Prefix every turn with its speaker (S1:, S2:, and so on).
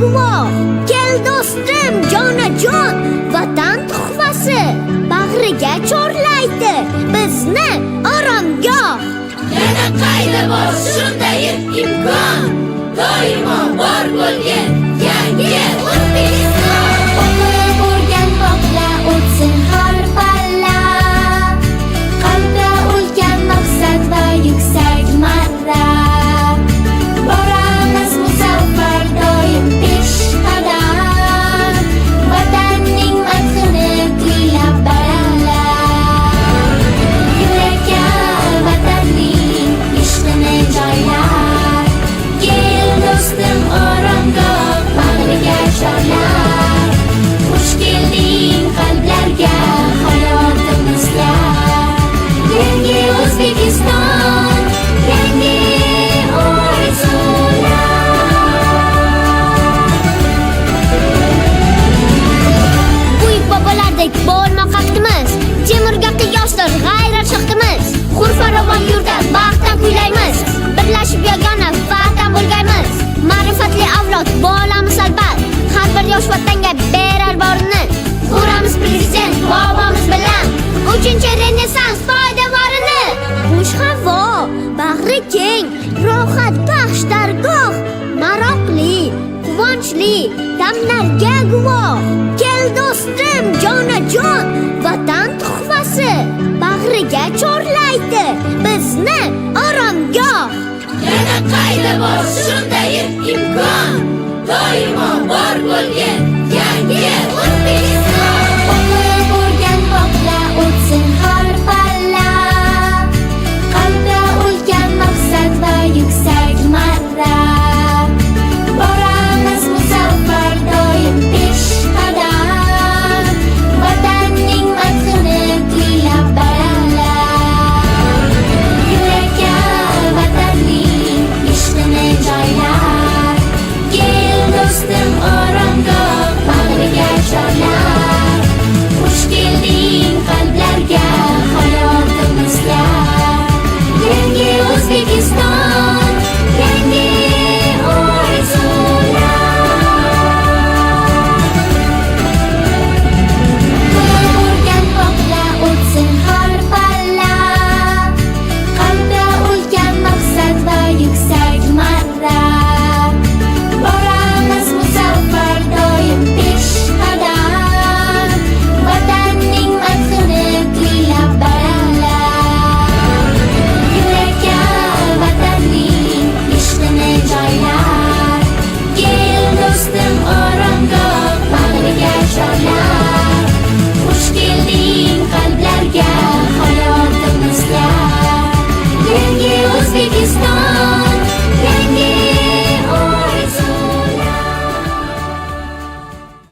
S1: guvoh. Kel do'stim jonajon, vatan tuhfasi bag'riga chorlaydi bizni oromgoh.
S2: Yana qayda bor shunday imkon, doimo bor bo'lgan yangi O'zbekiston.
S3: O'qib o'rganmoqla o'tsin har palla, qalbda ulkan maqsad va yuksak marra. Boramiz musaffar doim peshqadam, vatanning madhini kuylab baralla. Yurakka vatanning ishqini joylar, kel do'stim oromgoh bag'riga chorlar. Xush kelding qalblarga hayotimizga, yangi O'zbekiston, yangi
S1: Buyuk bobolardek bo'lmoq haqimiz, temurga qiyosdir g'ayrat shaxtimiz. Hur farovon yurtda baxtdan kuylaymiz, birlashib yagona vatan bo'lgaymiz. Ma'rifatli avlod bo'lamiz albat, har bir yosh vatanga berar borini. Quramiz prezident bobomiz bilan 3-chi renessans poydevorini. Xush havo, bag'ri keng, rohat baxsh dargoh, maroqli, quvonchli damlarga guvoh. Kel do'stim jonajon, vatan tuhfasi bag'riga chorlaydi bizni oromgoh.
S2: Yana qayda bor shunday imkon, doimo bor bo'lgan yangi